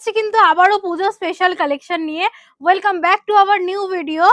এসেছি কিন্তু আবারও পুজো স্পেশাল কালেকশন নিয়ে। Welcome back to our new video.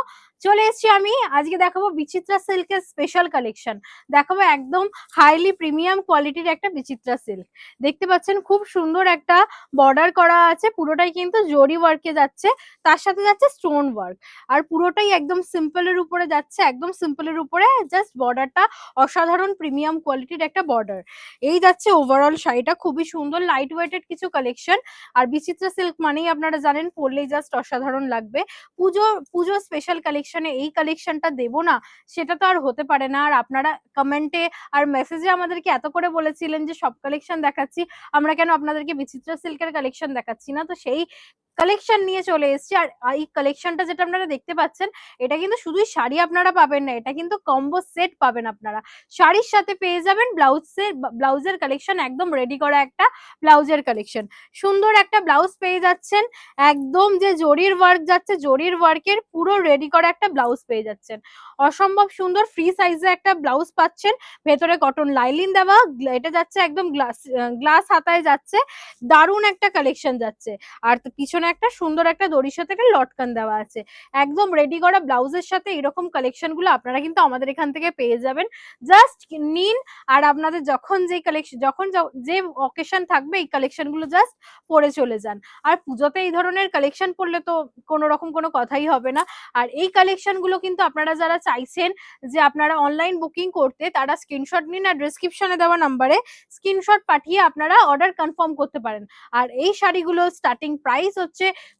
চলে এসেছি আমি আজকে দেখাবো বিচিত্রা সিল্কের স্পেশাল কালেকশন। দেখাবো একদম হাইলি প্রিমিয়াম কোয়ালিটির একটা বিচিত্রা সিল্ক। দেখতে পাচ্ছেন খুব সুন্দর একটা বর্ডার করা আছে, পুরোটাই কিন্তু জরি ওয়ার্কে যাচ্ছে, তার সাথে যাচ্ছে স্টোন ওয়ার্ক। আর পুরোটাই একদম সিম্পলের উপরে যাচ্ছে, একদম সিম্পলের উপরে জাস্ট বর্ডারটা অসাধারণ প্রিমিয়াম কোয়ালিটির একটা বর্ডার। এই যাচ্ছে ওভারঅল শাড়িটা, খুবই সুন্দর লাইট ওয়েটেড কিছু কালেকশন। আর বিচিত্রা সিল্ক মানেই আপনারা জানেন পরলেই জাস্ট অসাধারণ লাগবে। পুজো পুজো স্পেশাল কালেকশনে এই কালেকশনটা দেবো না সেটা তো আর হতে পারে না। আর আপনারা কমেন্টে আর মেসেজে আমাদেরকে এত করে বলেছিলেন যে সব কালেকশন দেখাচ্ছি, আমরা কেন আপনাদেরকে বিচিত্রা সিল্কের কালেকশন দেখাচ্ছি না। তো সেই কালেকশন নিয়ে চলে এসেছি। আর এই কালেকশনটা যেটা আপনারা দেখতে পাচ্ছেন, এটা কিন্তু শুধুই শাড়ি আপনারা পাবেন না, এটা কিন্তু কম্বো সেট পাবেন আপনারা। শাড়ির সাথে পেয়ে যাবেন ব্লাউজের কালেকশন, একদম রেডি করা একটা ব্লাউজের কালেকশন। সুন্দর একটা ব্লাউজ পেয়ে যাচ্ছেন, একদম যে জরির ওয়ার্ক যাচ্ছে, জরির ওয়ার্কের পুরো রেডি করা একটা ব্লাউজ পেয়ে যাচ্ছেন। অসম্ভব সুন্দর ফ্রি সাইজে একটা ব্লাউজ পাচ্ছেন, ভেতরে কটন লাইলিন দেওয়া, এটা যাচ্ছে একদম গ্লাস হাতায় যাচ্ছে, দারুণ একটা কালেকশন যাচ্ছে। আর পিছনে একটা সুন্দর একটা দড়ির সাথে একটা লটকান দেওয়া আছে। একদম রেডি করা ব্লাউজের সাথে এরকম কালেকশন গুলো আপনারা কিন্তু আমাদের এখান থেকে পেয়ে যাবেন। জাস্ট নিন, আর আপনাদের যখন যে কালেকশন, যখন যে অকেশন থাকবে এই কালেকশন গুলো জাস্ট পরে চলে যান। আর পুজোতে এই ধরনের কালেকশন পরলে তো কোনো রকম কোনো কথাই হবে না। আর এই কালেকশন গুলো কিন্তু আপনারা যারা চাইছেন যে আপনারা অনলাইন বুকিং করতে, তারা স্ক্রিনশট নিন আর ডেসক্রিপশনে দেওয়া নাম্বারে স্ক্রিনশট পাঠিয়ে আপনারা অর্ডার কনফার্ম করতে পারেন। আর এই শাড়িগুলো স্টার্টিং প্রাইস হচ্ছে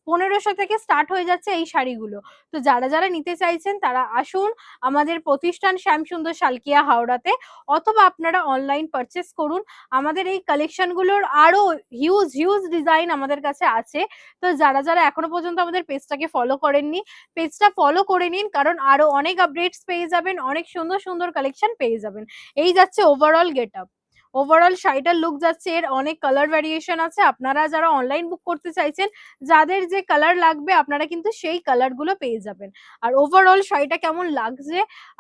1500 থেকে স্টার্ট হয়ে যাচ্ছে এই শাড়িগুলো। তো যারা যারা নিতে চাইছেন তারা আসুন আমাদের প্রতিষ্ঠান শ্যামসুন্দর সালকিয়া হাওড়াতে, অথবা আপনারা অনলাইন পারচেস করুন। আমাদের এই কালেকশনগুলোর আরো হিউজ হিউজ ডিজাইন আমাদের কাছে আছে। তো যারা যারা এখনো পর্যন্ত আমাদের পেজটাকে ফলো করেননি, পেজটা ফলো করে নিন, কারণ আরো অনেক আপডেটস পেয়ে যাবেন, অনেক সুন্দর সুন্দর কালেকশন পেয়ে যাবেন। এই যাচ্ছে ওভারঅল গেট আপ, ওভারঅল শাড়িটার লুক যাচ্ছে। এর অনেক কালার ভ্যারিয়েশন আছে, আপনারা যারা অনলাইন বুক করতে চাইছেন যাদের যে কালার লাগবে আপনারা কিন্তু সেই কালার গুলো পেয়ে যাবেন। আর ওভারঅল শাড়িটা কেমন লাগছে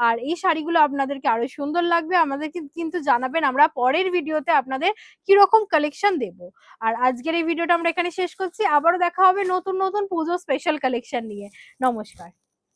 আর এই শাড়িগুলো আপনাদেরকে আরো সুন্দর লাগবে আমাদেরকে কিন্তু জানাবেন, আমরা পরের ভিডিওতে আপনাদের কিরকম কালেকশন দেব। আর আজকের এই ভিডিওটা আমরা এখানে শেষ করছি, আবারও দেখা হবে নতুন নতুন পুজো স্পেশাল কালেকশন নিয়ে। নমস্কার।